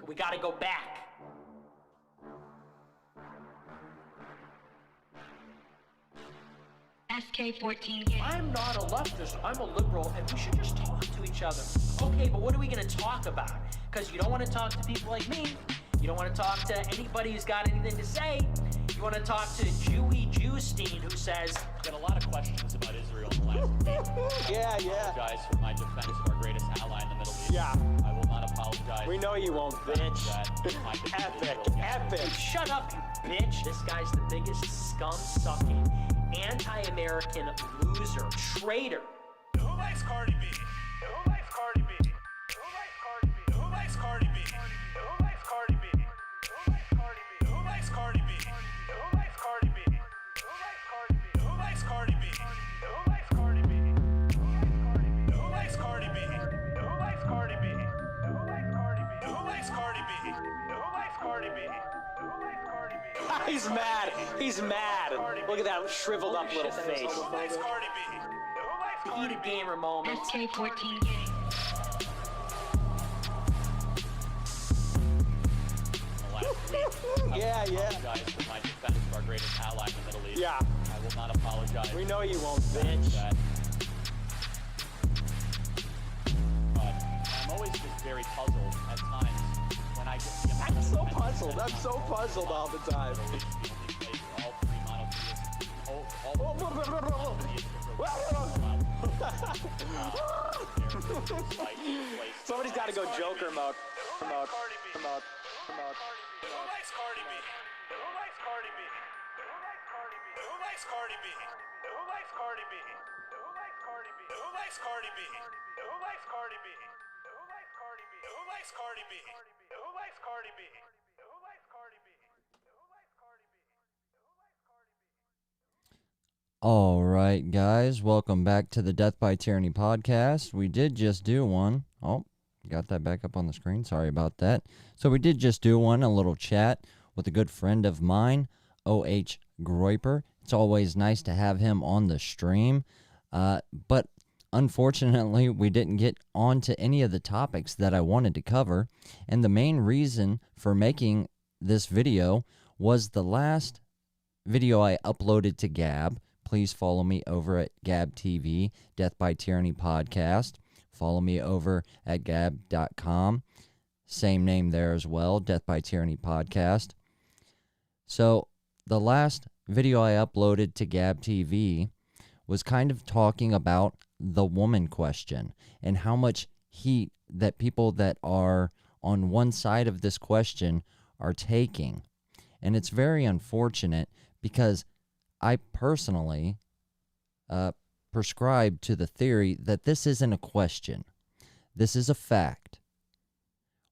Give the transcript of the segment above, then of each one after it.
We gotta go back. SK14. I'm not a leftist, I'm a liberal, and we should just talk to each other. Okay, but what are we gonna talk about? Because you don't want to talk to people like me. You don't want to talk to anybody who's got anything to say. You want to talk to Jewy Jewstein, who says, Got a lot of questions about Israel in the last week. Yeah. I apologize for my defense of our greatest ally in the Middle East. Yeah. I will not apologize. We know you won't, for the fact bitch. that my defense of Epic, Israel against epic. shut up, you bitch. This guy's the biggest scum-sucking, anti-American loser, traitor. Who likes Cardi B? Who likes Cardi B? Who likes Cardi B? Who likes Cardi B? Who likes Cardi B? Who likes Cardi B? Who likes Cardi B? Who likes Cardi B? Who likes Cardi B? Who likes Cardi B? Who likes Cardi B? Who likes Cardi B? Who likes Cardi B? Who likes Cardi B? Who likes Cardi B? Who likes Cardi B? He's mad. He's mad. Look at that shriveled up little face. Who likes Cardi B? Who likes Eat a gamer moment. SK14. the last week. Yeah. I apologize for my defense of our greatest ally in the Middle East. Yeah. I will not apologize. We know you won't, for the fact bitch. that- But I'm always just very puzzled at times when I get the amount I'm of so attention puzzled. that I'm so comes from puzzled all the time. Middle East, the only place where all three monotheists, Somebody's got to go Joker mode. Who likes Cardi B? Who likes Cardi B? Who likes Cardi B? Who likes Cardi B? Who likes Cardi B? Who likes Cardi B? Who likes Cardi B? Who likes Cardi B? Who likes Cardi B? Who likes Cardi B? Who likes Cardi B? Who likes Cardi B? Who likes Cardi B? All right, guys, welcome back to the Death by Tyranny podcast. We did just do one. Oh, got that back up on the screen. Sorry about that. So we did just do one, a little chat with a good friend of mine, O.H. Groiper. It's always nice to have him on the stream, but unfortunately, we didn't get on to any of the topics that I wanted to cover, and the main reason for making this video was the last video I uploaded to Gab. Please follow me over at Gab TV, Death by Tyranny podcast. Follow me over at gab.com. Same name there as well, Death by Tyranny podcast. So the last video I uploaded to Gab TV was kind of talking about the woman question and how much heat that people that are on one side of this question are taking. And it's very unfortunate because I personally prescribe to the theory that this isn't a question. This is a fact.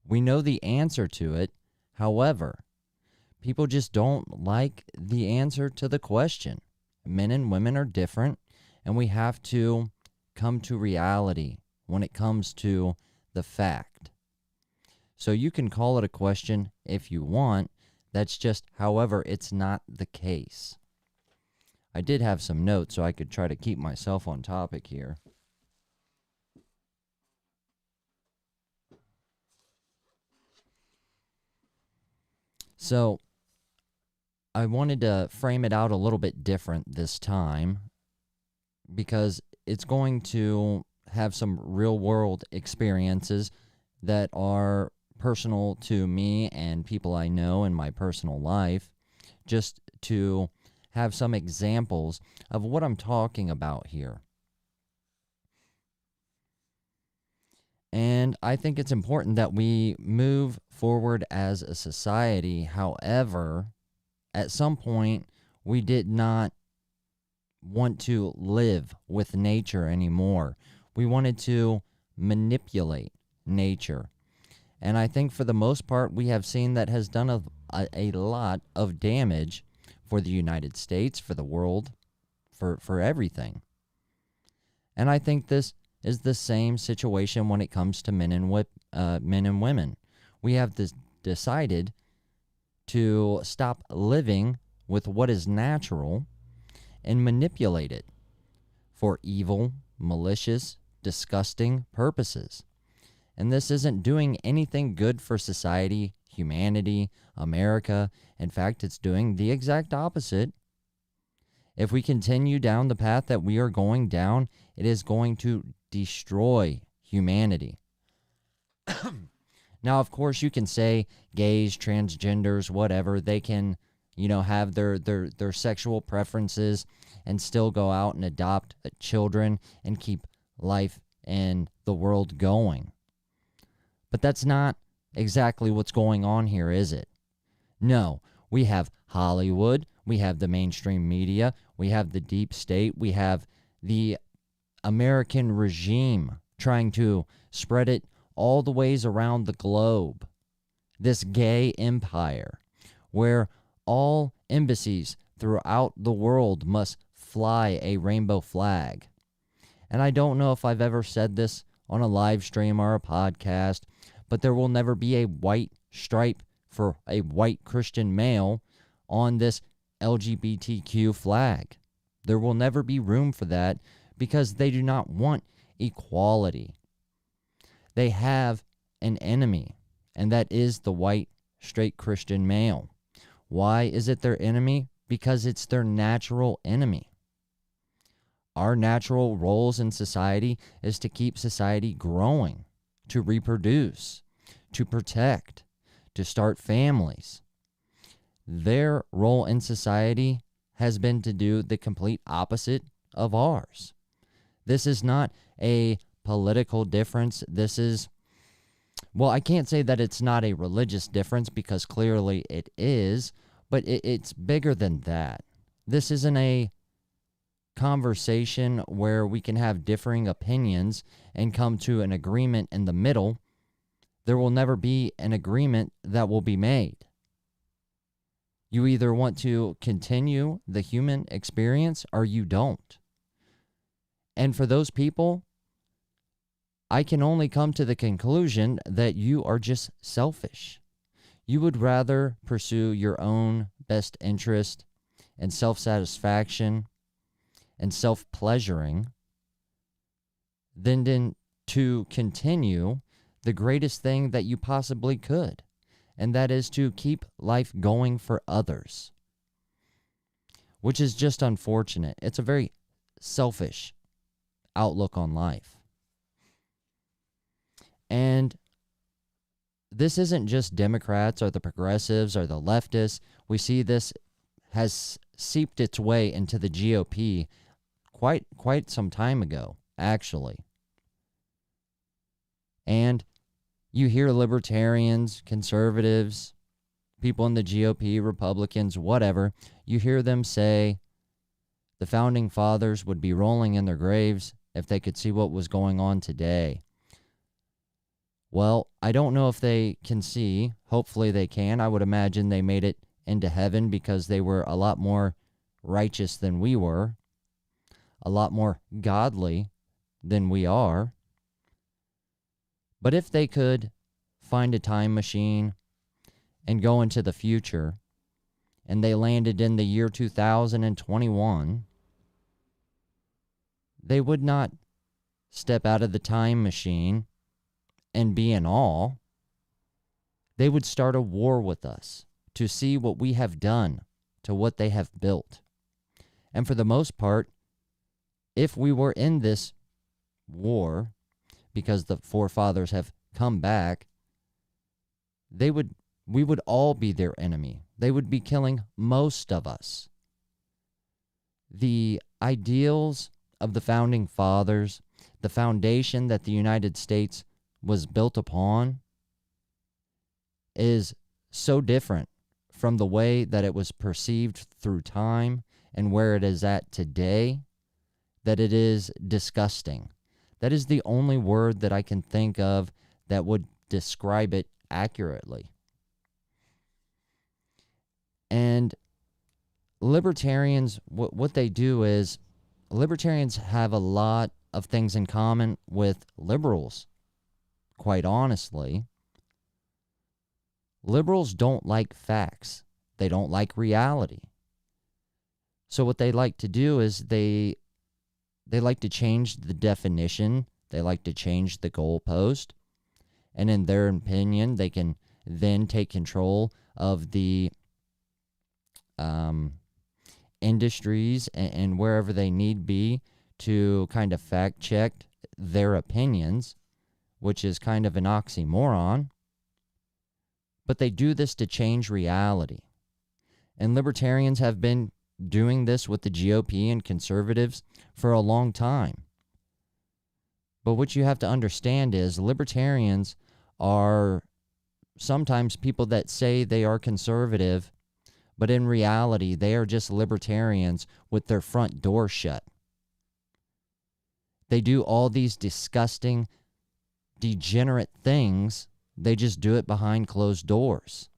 We know the answer to it. However, people just don't like the answer to the question. Men and women are different, and we have to come to reality when it comes to the fact. So you can call it a question if you want. That's just, however, it's not the case. I did have some notes so I could try to keep myself on topic here. So I wanted to frame it out a little bit different this time because it's going to have some real world experiences that are personal to me and people I know in my personal life, just to have some examples of what I'm talking about here. And I think it's important that we move forward as a society. However, at some point, we did not want to live with nature anymore. We wanted to manipulate nature. And I think for the most part, we have seen that has done a lot of damage for the United States, for the world, for everything. And I think this is the same situation when it comes to men and women. We have decided to stop living with what is natural and manipulate it for evil, malicious, disgusting purposes. And this isn't doing anything good for society, humanity, America. In fact, it's doing the exact opposite. If we continue down the path that we are going down, it is going to destroy humanity. Now, of course, you can say gays, transgenders, whatever, they can, have their sexual preferences and still go out and adopt children and keep life and the world going. But that's not exactly what's going on here, is it? No, we have Hollywood, we have the mainstream media, we have the deep state, we have the American regime trying to spread it all the ways around the globe. This gay empire where all embassies throughout the world must fly a rainbow flag. And I don't know if I've ever said this on a live stream or a podcast, but there will never be a white stripe for a white Christian male on this LGBTQ flag. There will never be room for that because they do not want equality. They have an enemy, and that is the white, straight Christian male. Why is it their enemy? Because it's their natural enemy. Our natural roles in society is to keep society growing, to reproduce, to protect, to start families. Their role in society has been to do the complete opposite of ours. This is not a political difference. This is, well, I can't say that it's not a religious difference because clearly it is, but it's bigger than that. This isn't a conversation where we can have differing opinions and come to an agreement in the middle. There will never be an agreement that will be made. You either want to continue the human experience or you don't. And for those people, I can only come to the conclusion that you are just selfish. You would rather pursue your own best interest and self-satisfaction and self-pleasuring than to continue the greatest thing that you possibly could, and that is to keep life going for others, which is just unfortunate. It's a very selfish outlook on life. And this isn't just Democrats or the progressives or the leftists. We see this has seeped its way into the GOP quite some time ago, actually. And you hear libertarians, conservatives, people in the GOP, Republicans, whatever, you hear them say the founding fathers would be rolling in their graves if they could see what was going on today. Well, I don't know if they can see. Hopefully they can. I would imagine they made it into heaven because they were a lot more righteous than we were, a lot more godly than we are. But if they could find a time machine and go into the future, and they landed in the year 2021, they would not step out of the time machine and be in awe. They would start a war with us to see what we have done to what they have built. And for the most part, if we were in this war, because the forefathers have come back, we would all be their enemy. They would be killing most of us. The ideals of the founding fathers, the foundation that the United States was built upon, is so different from the way that it was perceived through time and where it is at today that it is disgusting. That is the only word that I can think of that would describe it accurately. And libertarians, what they do is, libertarians have a lot of things in common with liberals, quite honestly. Liberals don't like facts. They don't like reality. So what they like to do is they like to change the definition. They like to change the goalpost. and in their opinion, they can then take control of the industries and wherever they need be to kind of fact check their opinions, which is kind of an oxymoron. But they do this to change reality. And libertarians have been doing this with the GOP and conservatives for a long time. But what you have to understand is libertarians are sometimes people that say they are conservative, but in reality, they are just libertarians with their front door shut. They do all these disgusting, degenerate things. They just do it behind closed doors.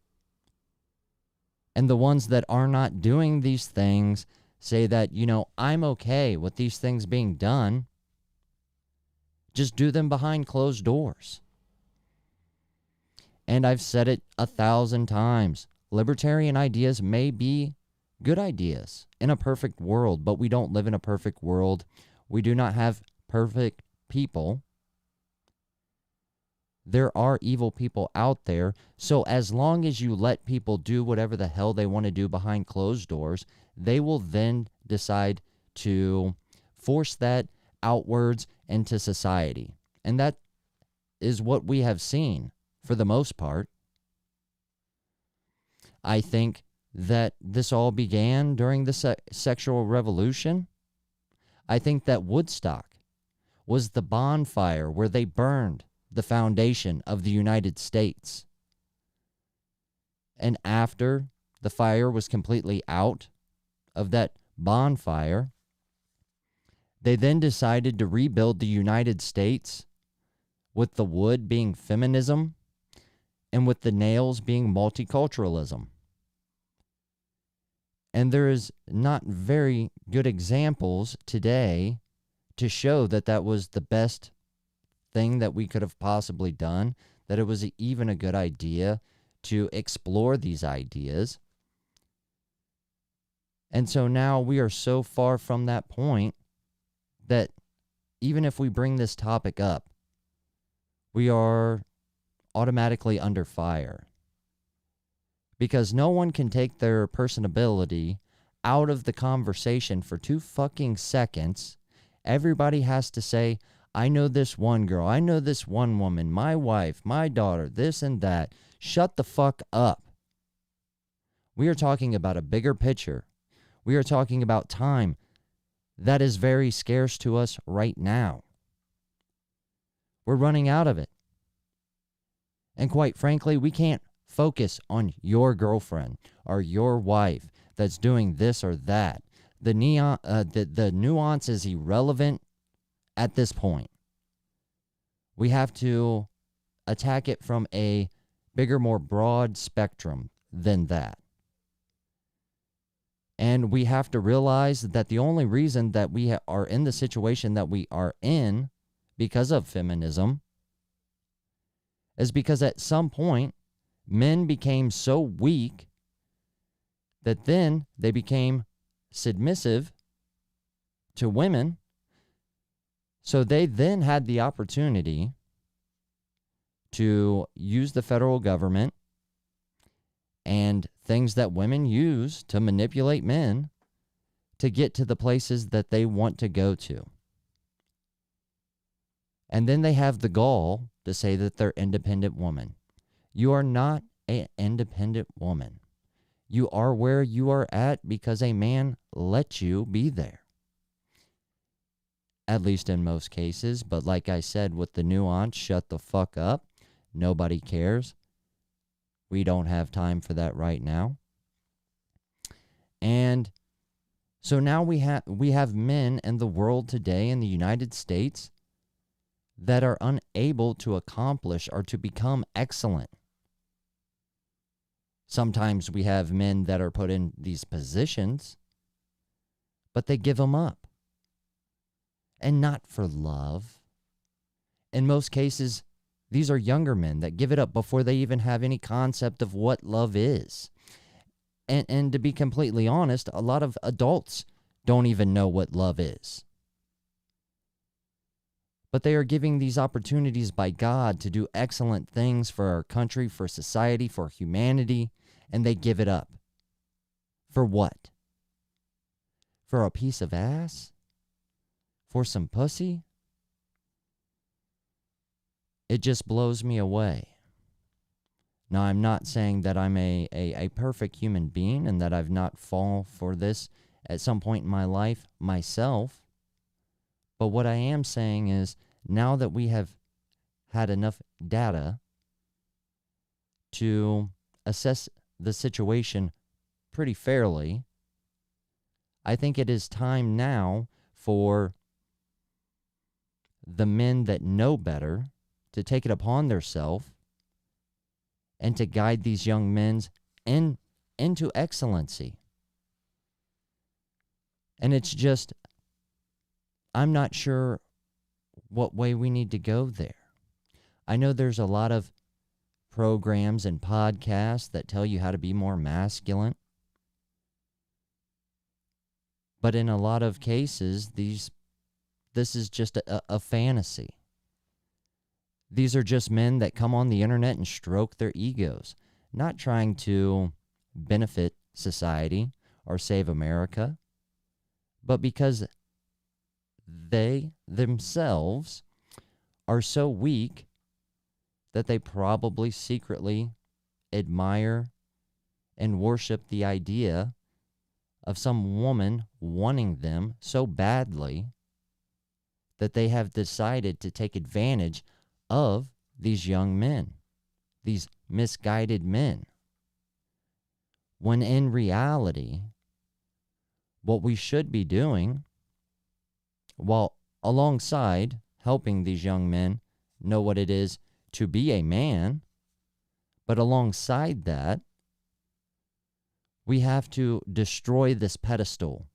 And the ones that are not doing these things say that, I'm okay with these things being done. Just do them behind closed doors. And I've said it 1,000 times. Libertarian ideas may be good ideas in a perfect world, but we don't live in a perfect world. We do not have perfect people. There are evil people out there. So as long as you let people do whatever the hell they want to do behind closed doors, they will then decide to force that outwards into society. And that is what we have seen for the most part. I think that this all began during the sexual revolution. I think that Woodstock was the bonfire where they burned the foundation of the United States. And after the fire was completely out of that bonfire, they then decided to rebuild the United States with the wood being feminism and with the nails being multiculturalism. And there is not very good examples today to show that that was the best thing that we could have possibly done, that it was even a good idea to explore these ideas. And so now we are so far from that point that even if we bring this topic up, we are automatically under fire. Because no one can take their personability out of the conversation for 2 fucking seconds. Everybody has to say, I know this one girl, I know this one woman, my wife, my daughter, this and that. Shut the fuck up. We are talking about a bigger picture. We are talking about time that is very scarce to us right now. We're running out of it. And quite frankly, we can't focus on your girlfriend or your wife that's doing this or that. The nuance is irrelevant at this point. We have to attack it from a bigger, more broad spectrum than that. And we have to realize that the only reason that we are in the situation that we are in because of feminism is because at some point, men became so weak that then they became submissive to women. So they then had the opportunity to use the federal government and things that women use to manipulate men to get to the places that they want to go to. And then they have the gall to say that they're independent women. You are not an independent woman. You are where you are at because a man let you be there. At least in most cases. But like I said, with the nuance, shut the fuck up. Nobody cares. We don't have time for that right now. And so now we have men in the world today in the United States that are unable to accomplish or to become excellent. Sometimes we have men that are put in these positions, but they give them up. And not for love. In most cases, these are younger men that give it up before they even have any concept of what love is. And to be completely honest, a lot of adults don't even know what love is. But they are giving these opportunities by God to do excellent things for our country, for society, for humanity, and they give it up. For what? For a piece of ass? For some pussy? It just blows me away. Now, I'm not saying that I'm a perfect human being and that I've not fallen for this at some point in my life myself. But what I am saying is, now that we have had enough data to assess the situation pretty fairly, I think it is time now for the men that know better to take it upon themselves and to guide these young men into excellency. And it's just, I'm not sure what way we need to go there. I know there's a lot of programs and podcasts that tell you how to be more masculine. But in a lot of cases, this is just a fantasy. These are just men that come on the internet and stroke their egos, not trying to benefit society or save America, but because they themselves are so weak that they probably secretly admire and worship the idea of some woman wanting them so badly that they have decided to take advantage of these young men, these misguided men. When in reality, what we should be doing, while alongside helping these young men know what it is to be a man, but alongside that, we have to destroy this pedestal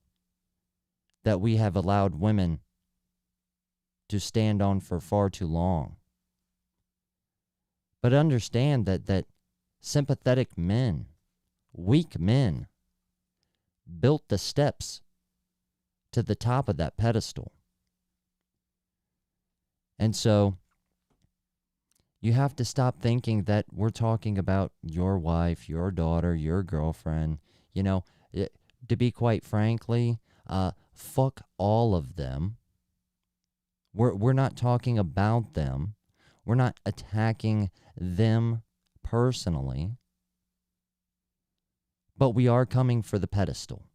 that we have allowed women to stand on for far too long. But understand that sympathetic men, weak men, built the steps to the top of that pedestal. And so you have to stop thinking that we're talking about your wife, your daughter, your girlfriend. You know, to be quite frankly, fuck all of them. We're not talking about them. We're not attacking them personally. But we are coming for the pedestal.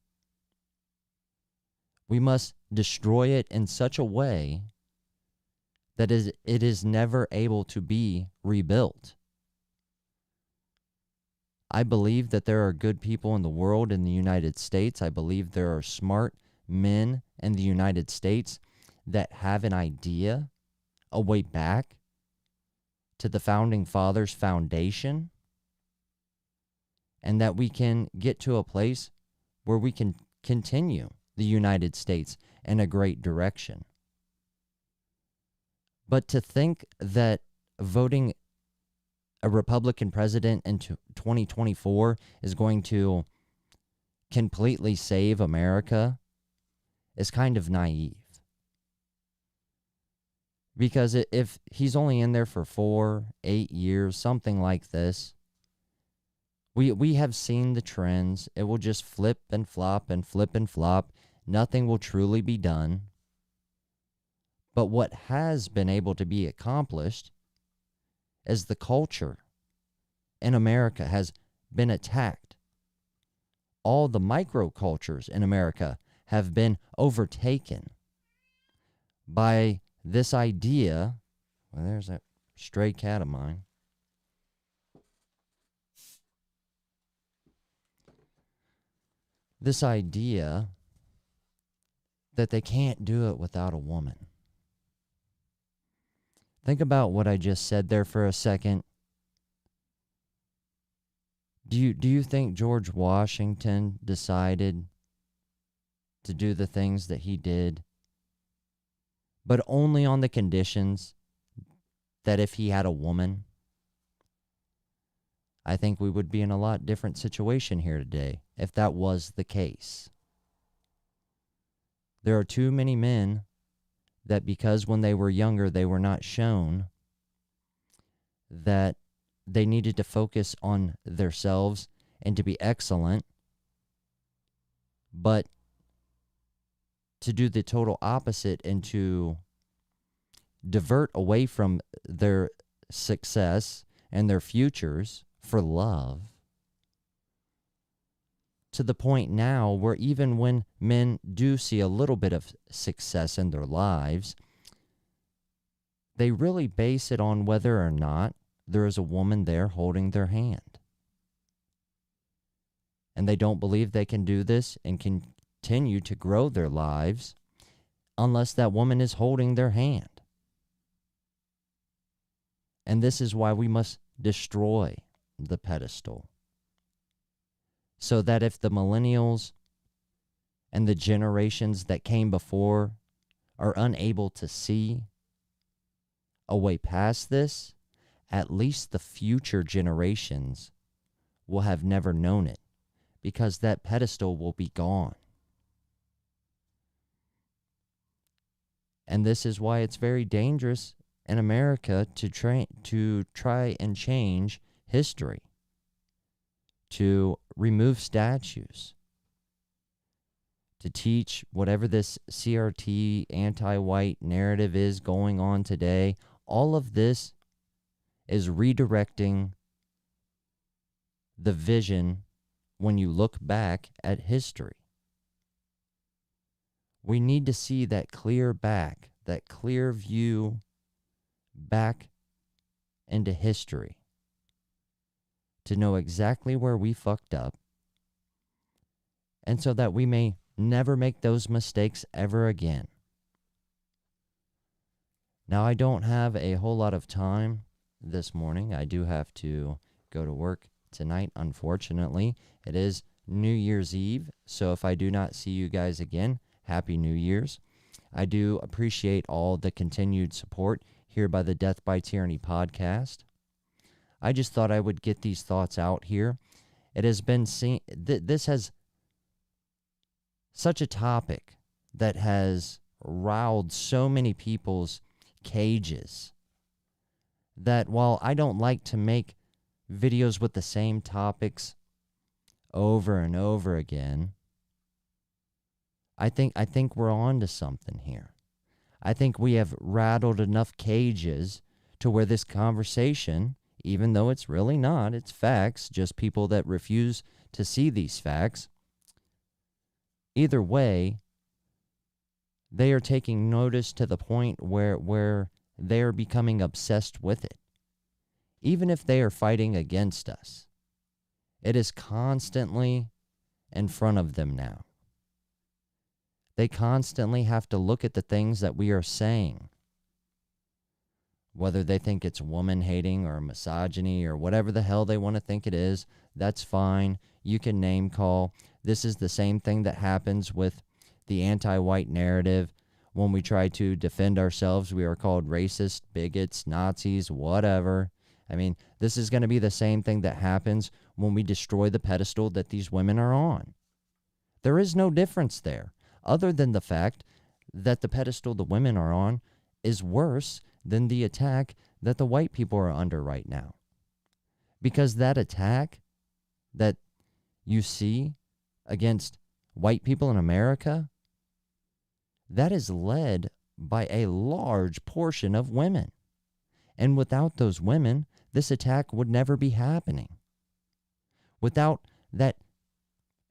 We must destroy it in such a way that it is never able to be rebuilt. I believe that there are good people in the world in the United States. I believe there are smart men in the United States that have an idea, a way back to the Founding Fathers' foundation, and that we can get to a place where we can continue the United States in a great direction. But to think that voting a Republican president in 2024 is going to completely save America is kind of naive. Because if he's only in there for 4, 8 years, something like this, we have seen the trends. It will just flip and flop and flip and flop. Nothing will truly be done. But what has been able to be accomplished is the culture in America has been attacked. All the microcultures in America have been overtaken by this idea. Well, there's that stray cat of mine. This idea that they can't do it without a woman. Think about what I just said there for a second. Do you think George Washington decided to do the things that he did, but only on the conditions that if he had a woman? I think we would be in a lot different situation here today if that was the case. There are too many men that because when they were younger they were not shown that they needed to focus on themselves and to be excellent, but to do the total opposite and to divert away from their success and their futures for love, to the point now where even when men do see a little bit of success in their lives, they really base it on whether or not there is a woman there holding their hand. And they don't believe they can do this and continue to grow their lives unless that woman is holding their hand. And this is why we must destroy the pedestal. So that if the millennials and the generations that came before are unable to see a way past this, at least the future generations will have never known it, because that pedestal will be gone. And this is why it's very dangerous in America to try and change history, to remove statues, to teach whatever this CRT anti-white narrative is going on today. All of this is redirecting the vision when you look back at history. We need to see that clear view back into history to know exactly where we fucked up, and so that we may never make those mistakes ever again. Now, I don't have a whole lot of time this morning. I do have to go to work tonight, unfortunately. It is New Year's Eve, so if I do not see you guys again, Happy New Year's. I do appreciate all the continued support here by the Death by Tyranny podcast. I just thought I would get these thoughts out here. It has been seen, this has such a topic that has riled so many people's cages that while I don't like to make videos with the same topics over and over again, I think we're on to something here. I think we have rattled enough cages to where this conversation, even though it's really not, it's facts, just people that refuse to see these facts. Either way, they are taking notice to the point where they are becoming obsessed with it. Even if they are fighting against us, it is constantly in front of them now. They constantly have to look at the things that we are saying. Whether they think it's woman hating or misogyny or whatever the hell they want to think it is, that's fine. You can name call. This is the same thing that happens with the anti-white narrative. When we try to defend ourselves, we are called racist, bigots, Nazis, whatever. I mean, this is going to be the same thing that happens when we destroy the pedestal that these women are on. There is no difference there, other than the fact that the pedestal the women are on is worse than the attack that the white people are under right now. Because that attack that you see against white people in America, that is led by a large portion of women. And without those women, this attack would never be happening. Without that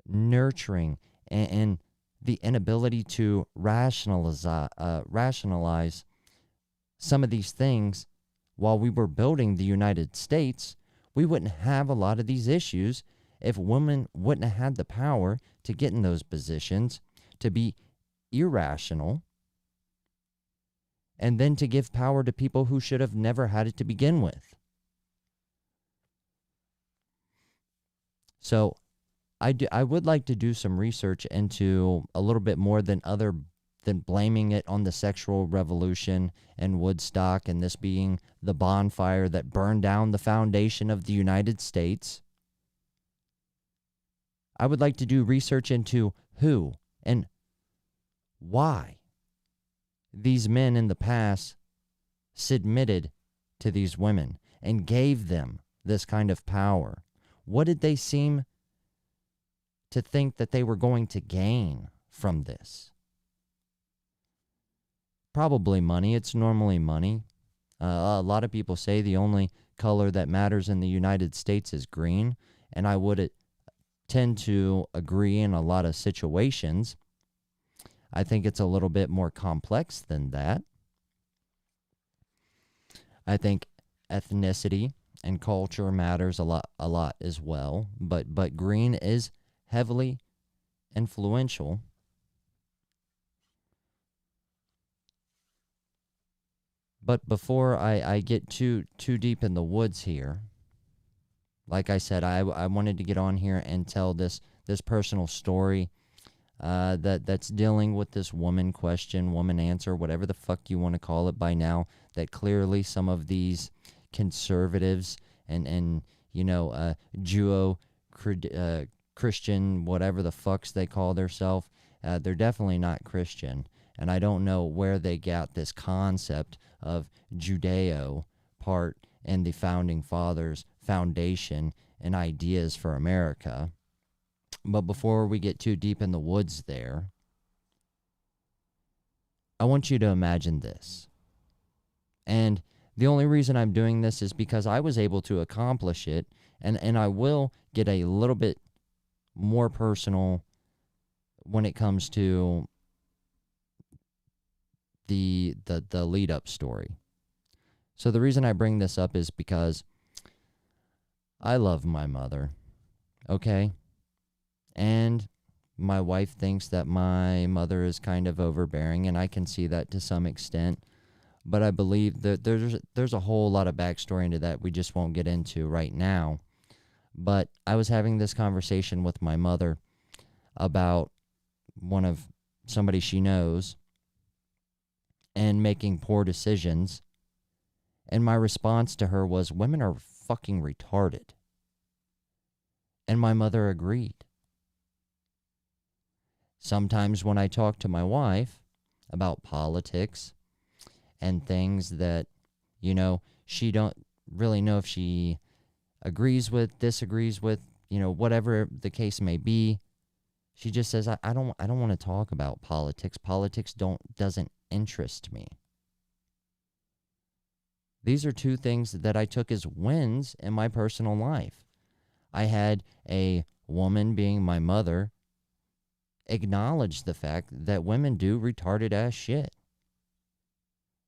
nurturing and the inability to rationalize some of these things while we were building the United States, we wouldn't have a lot of these issues if women wouldn't have had the power to get in those positions, to be irrational, and then to give power to people who should have never had it to begin with. So I would like to do some research into a little bit more than blaming it on the sexual revolution and Woodstock and this being the bonfire that burned down the foundation of the United States. I would like to do research into who and why these men in the past submitted to these women and gave them this kind of power? What did they seem to think that they were going to gain from this? Probably money. It's normally money. A lot of people say the only color that matters in the United States is green, and I would tend to agree in a lot of situations. I think it's a little bit more complex than that. I think ethnicity and culture matters a lot as well, but green is heavily influential. But before I get too deep in the woods here, like I said, I wanted to get on here and tell this personal story that's dealing with this woman question, woman answer, whatever the fuck you want to call it by now, that clearly some of these conservatives and Judeo Christian, whatever the fucks they call themselves, they're definitely not Christian. And I don't know where they got this concept of Judeo part in the Founding Fathers' foundation and ideas for America. But before we get too deep in the woods there, I want you to imagine this. And the only reason I'm doing this is because I was able to accomplish it, and I will get a little bit more personal when it comes to the lead up story. So the reason I bring this up is because I love my mother, okay? And my wife thinks that my mother is kind of overbearing, and I can see that to some extent. But I believe that there's a whole lot of backstory into that we just won't get into right now. But I was having this conversation with my mother about somebody she knows and making poor decisions. And my response to her was, women are fucking retarded. And my mother agreed. Sometimes when I talk to my wife about politics and things that, she don't really know if she agrees with, disagrees with, whatever the case may be, she just says, I don't want to talk about politics. Politics doesn't interest me. These are two things that I took as wins in my personal life. I had a woman, being my mother, acknowledge the fact that women do retarded ass shit.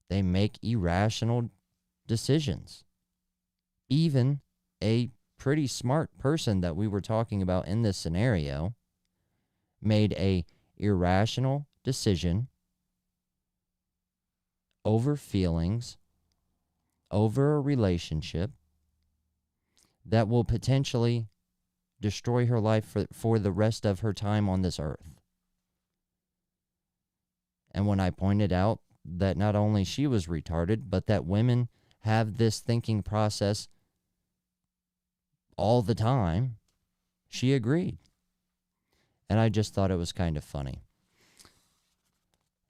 They make irrational decisions. Even a pretty smart person that we were talking about in this scenario made a irrational decision over feelings, over a relationship that will potentially destroy her life for the rest of her time on this earth. And when I pointed out that not only she was retarded, but that women have this thinking process all the time, she agreed. And I just thought it was kind of funny.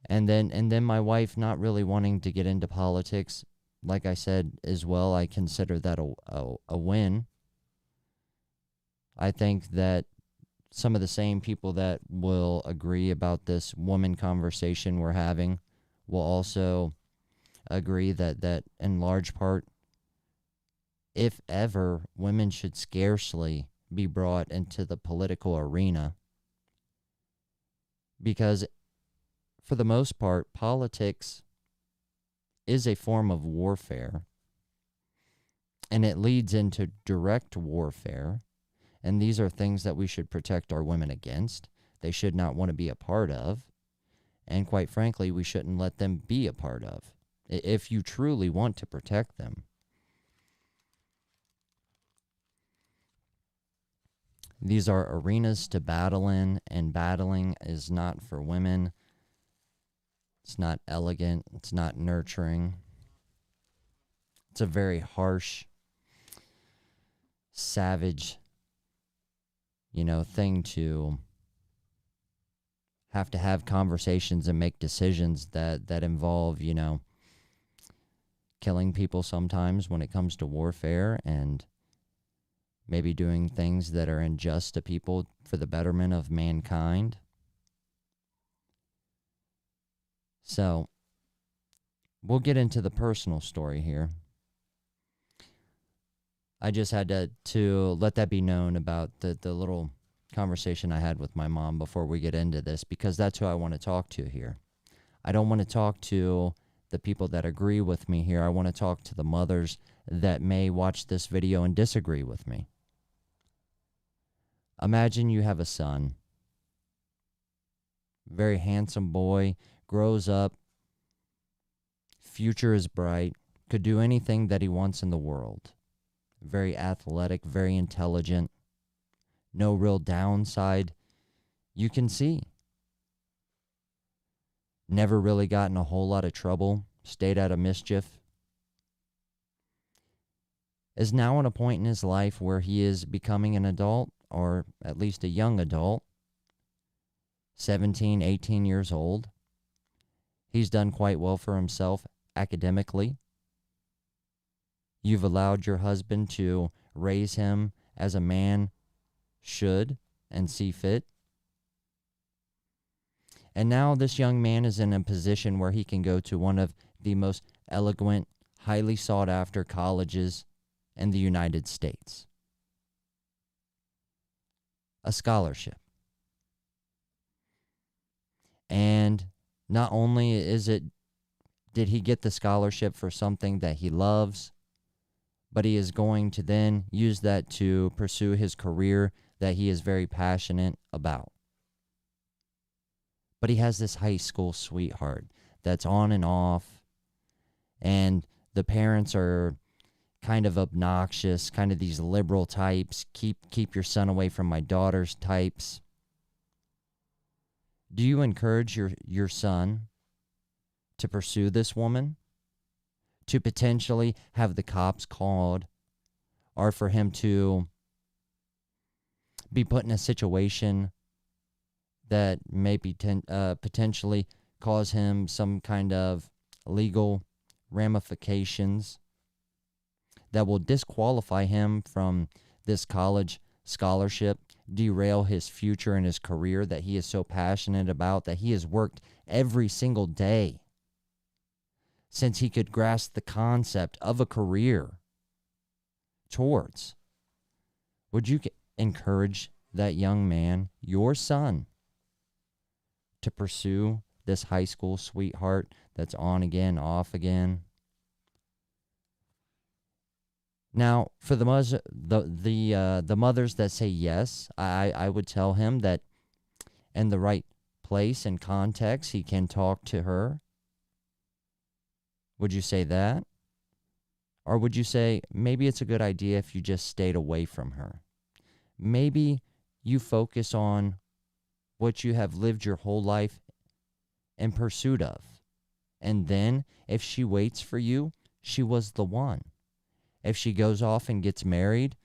And then my wife not really wanting to get into politics, like I said as well, I consider that a win. I think that some of the same people that will agree about this woman conversation we're having will also agree that in large part, if ever, women should scarcely be brought into the political arena. Because for the most part, politics is a form of warfare, and it leads into direct warfare. And these are things that we should protect our women against. They should not want to be a part of. And quite frankly, we shouldn't let them be a part of, if you truly want to protect them. These are arenas to battle in, and battling is not for women. It's not elegant. It's not nurturing. It's a very harsh, savage, thing to have to have conversations and make decisions that involve, killing people sometimes when it comes to warfare, and maybe doing things that are unjust to people for the betterment of mankind. So, we'll get into the personal story here. I just had to let that be known about the little conversation I had with my mom before we get into this, because that's who I want to talk to here. I don't want to talk to the people that agree with me here. I want to talk to the mothers that may watch this video and disagree with me. Imagine you have a son, very handsome boy, grows up, future is bright, could do anything that he wants in the world. Very athletic, very intelligent, no real downside you can see. Never really got in a whole lot of trouble, stayed out of mischief. Is now at a point in his life where he is becoming an adult, or at least a young adult, 17, 18 years old. He's done quite well for himself academically. You've allowed your husband to raise him as a man should and see fit. And now this young man is in a position where he can go to one of the most eloquent, highly sought after colleges in the United States. A scholarship. And not only did he get the scholarship for something that he loves, but he is going to then use that to pursue his career that he is very passionate about. But he has this high school sweetheart that's on and off, and the parents are kind of obnoxious, kind of these liberal types, keep your son away from my daughter's types. Do you encourage your son to pursue this woman? To potentially have the cops called, or for him to be put in a situation that may potentially cause him some kind of legal ramifications that will disqualify him from this college scholarship, derail his future and his career that he is so passionate about, that he has worked every single day since he could grasp the concept of a career towards? Would you encourage that young man, your son, to pursue this high school sweetheart that's on again, off again? Now, for the mothers that say yes, I would tell him that in the right place and context, he can talk to her. Would you say that? Or would you say, maybe it's a good idea if you just stayed away from her? Maybe you focus on what you have lived your whole life in pursuit of. And then, if she waits for you, she was the one. If she goes off and gets married,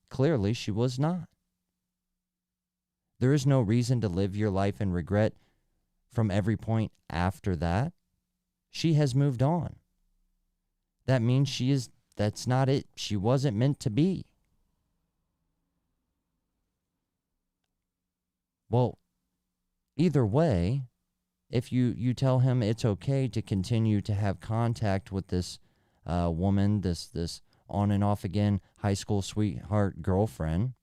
clearly she was not. There is no reason to live your life in regret from every point after that. She has moved on. That means that's not it. She wasn't meant to be. Well, either way, if you tell him it's okay to continue to have contact with this woman, this on and off again high school sweetheart girlfriend,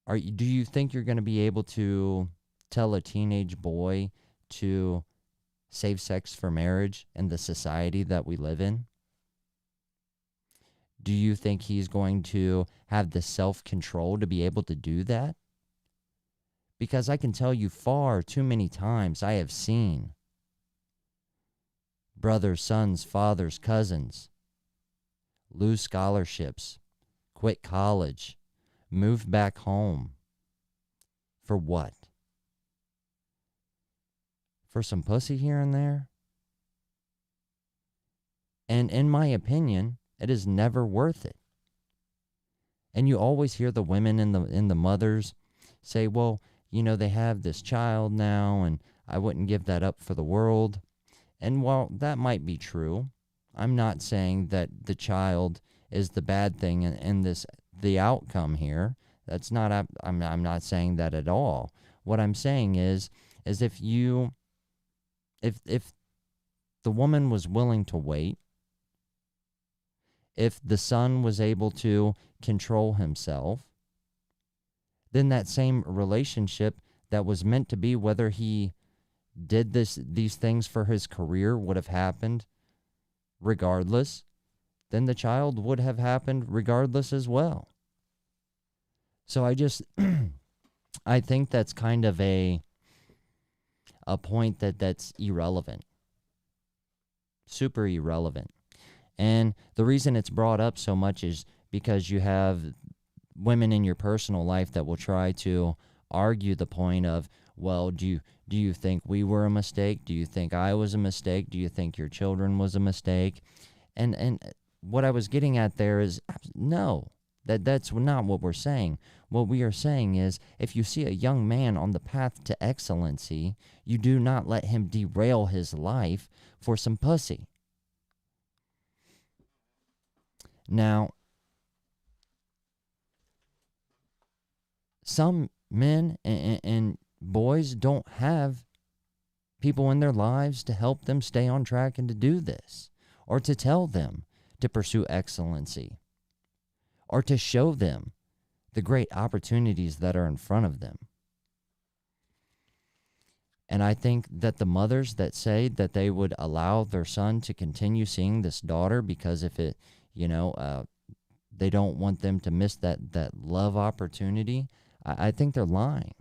do you think you're going to be able to tell a teenage boy to save sex for marriage in the society that we live in? Do you think he's going to have the self-control to be able to do that? Because I can tell you far too many times I have seen brothers, sons, fathers, cousins lose scholarships, quit college, move back home. For what? For some pussy here and there? And in my opinion, it is never worth it. And you always hear the women and the mothers say, well, they have this child now, and I wouldn't give that up for the world. And while that might be true, I'm not saying that the child is the bad thing in the outcome here. That's not, I'm not saying that at all. What I'm saying is if the woman was willing to wait, if the son was able to control himself, then that same relationship that was meant to be, whether he did these things for his career, would have happened regardless. Then the child would have happened regardless as well. So I think that's kind of a point that's irrelevant. Super irrelevant. And the reason it's brought up so much is because you have women in your personal life that will try to argue the point of, well, do you think we were a mistake? Do you think I was a mistake? Do you think your children was a mistake? And what I was getting at there is, no, that's not what we're saying. What we are saying is, if you see a young man on the path to excellency, you do not let him derail his life for some pussy. Now, some men and boys don't have people in their lives to help them stay on track and to do this, or to tell them to pursue excellency, or to show them the great opportunities that are in front of them. And I think that the mothers that say that they would allow their son to continue seeing this daughter because if it, they don't want them to miss that love opportunity, I think they're lying.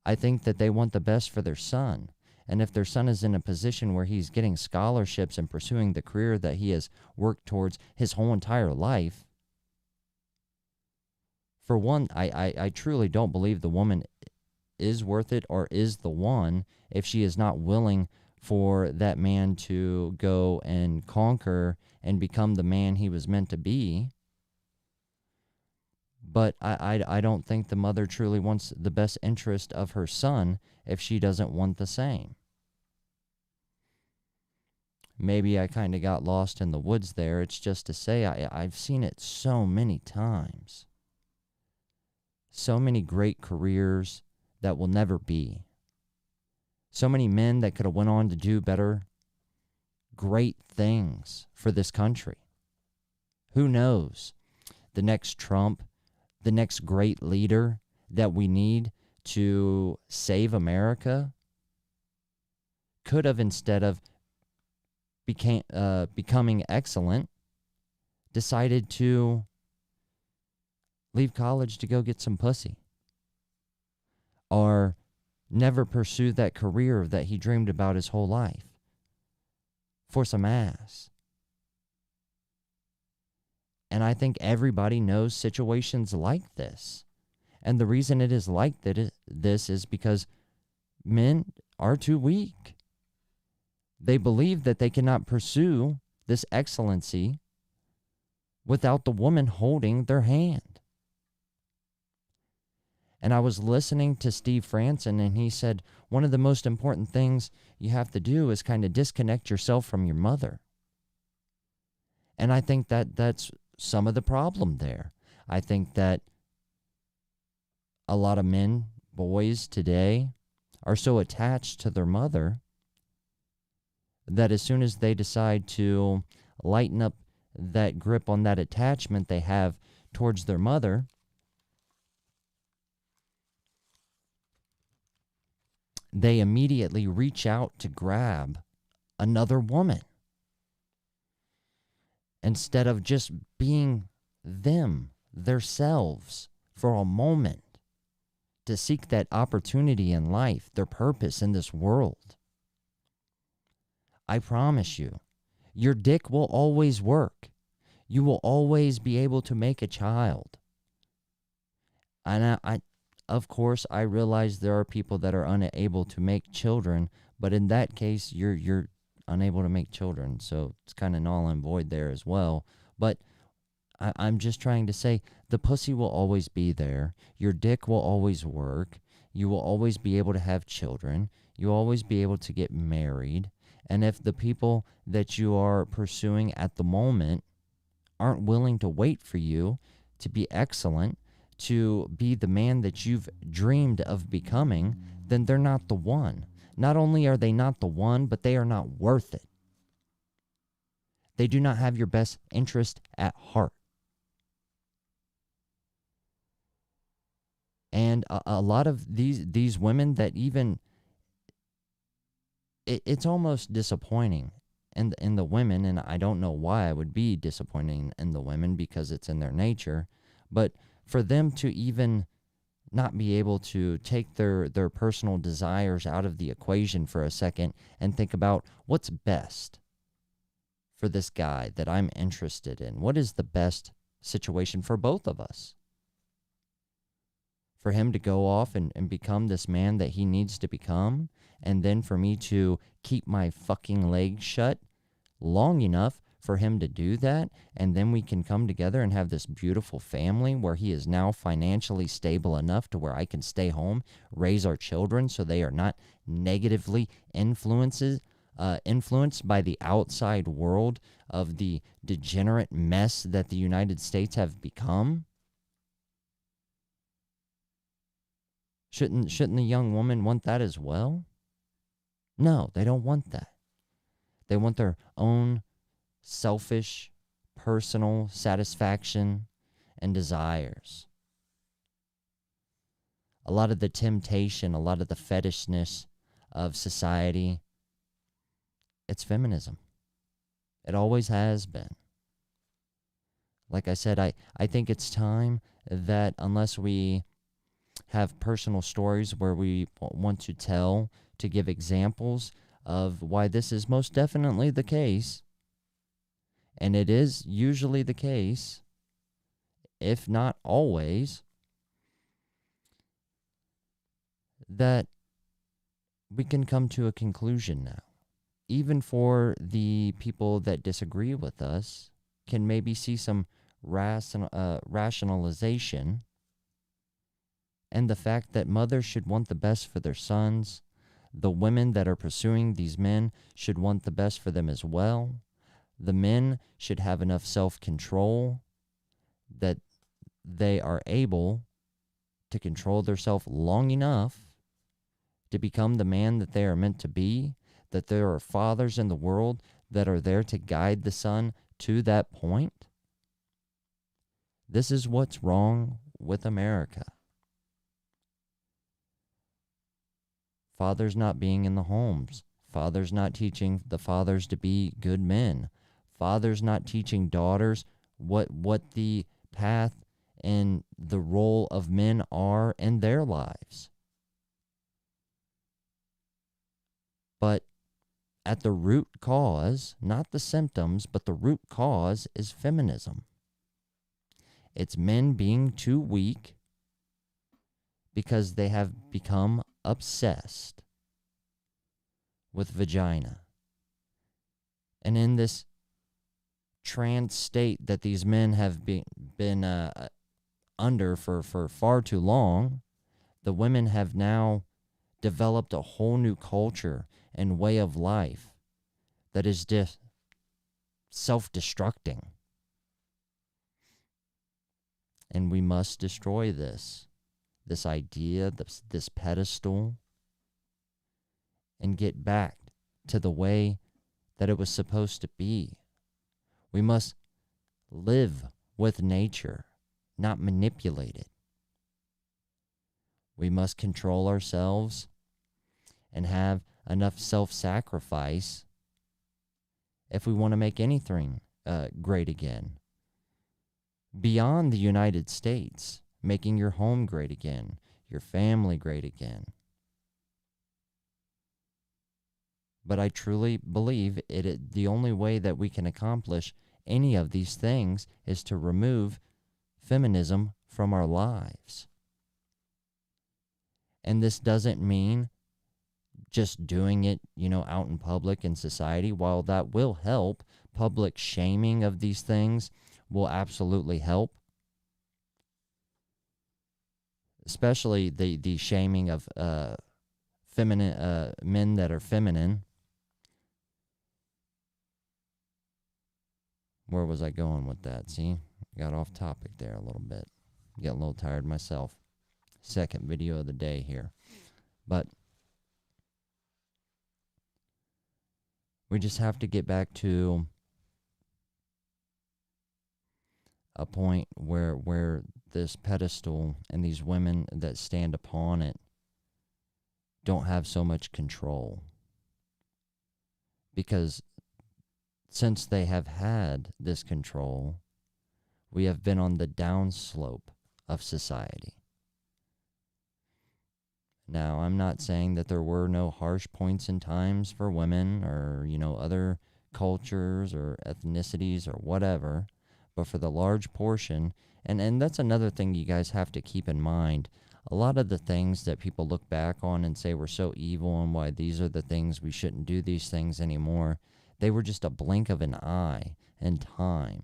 I think that they want the best for their son. And if their son is in a position where he's getting scholarships and pursuing the career that he has worked towards his whole entire life, for one, I truly don't believe the woman is worth it or is the one if she is not willing for that man to go and conquer and become the man he was meant to be. But I don't think the mother truly wants the best interest of her son if she doesn't want the same. Maybe I kind of got lost in the woods there. It's just to say I've seen it so many times. So many great careers that will never be. So many men that could have went on to do better, great things for this country. Who knows? The next Trump, the next great leader that we need to save America could have, instead of becoming excellent, decided to leave college to go get some pussy, or never pursue that career that he dreamed about his whole life for some ass. And I think everybody knows situations like this. And the reason it is like this is because men are too weak. They believe that they cannot pursue this excellency without the woman holding their hand. And I was listening to Steve Franson, and he said one of the most important things you have to do is kind of disconnect yourself from your mother. And I think that that's some of the problem there. I think that a lot of men, boys today, are so attached to their mother that as soon as they decide to lighten up that grip on that attachment they have towards their mother, they immediately reach out to grab another woman instead of just being themselves for a moment to seek that opportunity in life, their purpose in this world. I promise you, your dick will always work. You will always be able to make a child. And of course, I realize there are people that are unable to make children, but in that case, you're unable to make children, so it's kind of null and void there as well. But I'm just trying to say, the pussy will always be there. Your dick will always work. You will always be able to have children. You'll always be able to get married. And if the people that you are pursuing at the moment aren't willing to wait for you to be excellent, to be the man that you've dreamed of becoming, then they're not the one. Not only are they not the one, but they are not worth it. They do not have your best interest at heart. And a lot of these women that even, it's almost disappointing in the women, and I don't know why I would be disappointing in the women because it's in their nature, but for them to even not be able to take their personal desires out of the equation for a second and think about what's best for this guy that I'm interested in. What is the best situation for both of us? For him to go off and become this man that he needs to become, and then for me to keep my fucking legs shut long enough for him to do that, and then we can come together and have this beautiful family where he is now financially stable enough to where I can stay home, raise our children so they are not negatively influenced by the outside world of the degenerate mess that the United States have become. Shouldn't the young woman want that as well? No, they don't want that. They want their own selfish, personal satisfaction and desires. A lot of the temptation, a lot of the fetishness of society, it's feminism. It always has been. Like I said, I think it's time that unless we have personal stories where we want to tell, to give examples of why this is most definitely the case, and it is usually the case, if not always, that we can come to a conclusion now. Even for the people that disagree with us, can maybe see some rationalization, and the fact that mothers should want the best for their sons, the women that are pursuing these men should want the best for them as well. The men should have enough self-control that they are able to control themselves long enough to become the man that they are meant to be, that there are fathers in the world that are there to guide the son to that point. This is what's wrong with America. Fathers not being in the homes. Fathers not teaching the fathers to be good men. Fathers not teaching daughters what the path and the role of men are in their lives. But at the root cause, not the symptoms, but the root cause is feminism. It's men being too weak because they have become obsessed with vagina. And in this trance state that these men have been under for far too long, the women have now developed a whole new culture and way of life that is just self-destructing. And we must destroy this idea, this pedestal, and get back to the way that it was supposed to be. We must live with nature, not manipulate it. We must control ourselves and have enough self-sacrifice if we want to make anything great again. Beyond the United States, making your home great again, your family great again. But I truly believe the only way that we can accomplish any of these things is to remove feminism from our lives. And this doesn't mean just doing it, out in public in society. While that will help, public shaming of these things will absolutely help. especially the shaming of feminine men that are feminine. Where was I going with that? See, got off topic there a little bit. Getting a little tired myself. Second video of the day here. But we just have to get back to a point where this pedestal and these women that stand upon it don't have so much control. Because since they have had this control, we have been on the downslope of society. Now, I'm not saying that there were no harsh points in times for women or, other cultures or ethnicities or whatever, but for the large portion, and that's another thing you guys have to keep in mind. A lot of the things that people look back on and say were so evil and why these are the things we shouldn't do these things anymore, they were just a blink of an eye in time.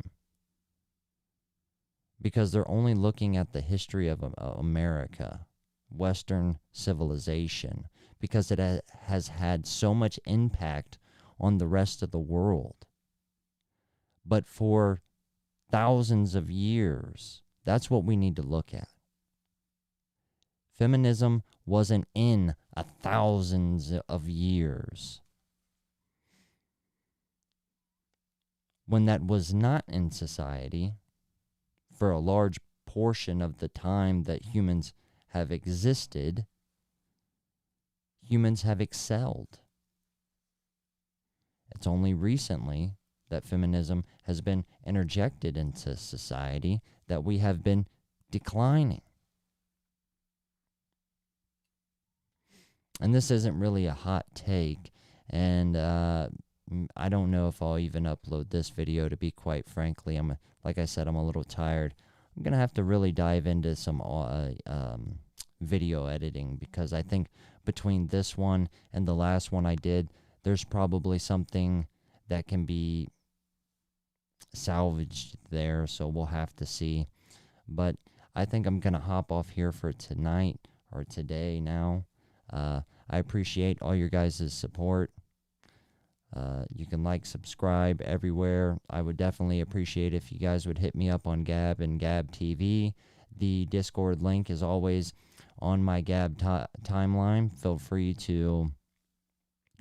Because they're only looking at the history of America, Western civilization, because it has had so much impact on the rest of the world. But for thousands of years, that's what we need to look at. Feminism wasn't in thousands of years. When that was not in society, for a large portion of the time that humans have existed, humans have excelled. It's only recently that feminism has been interjected into society that we have been declining. And this isn't really a hot take, and I don't know if I'll even upload this video, to be quite frankly. Like I said, I'm a little tired. I'm going to have to really dive into some video editing, because I think between this one and the last one I did, there's probably something that can be salvaged there, so we'll have to see. But I think I'm going to hop off here for tonight, or today now. I appreciate all your guys' support. You can like, subscribe everywhere. I would definitely appreciate if you guys would hit me up on Gab and Gab TV. The Discord link is always on my Gab timeline. Feel free to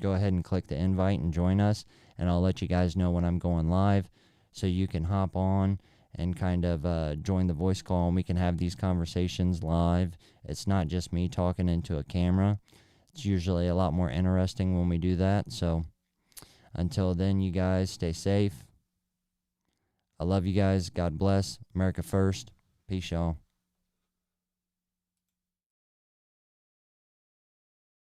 go ahead and click the invite and join us, and I'll let you guys know when I'm going live, so you can hop on and kind of join the voice call, and we can have these conversations live. It's not just me talking into a camera. It's usually a lot more interesting when we do that. So until then, you guys stay safe. I love you guys. God bless. America first. Peace, y'all.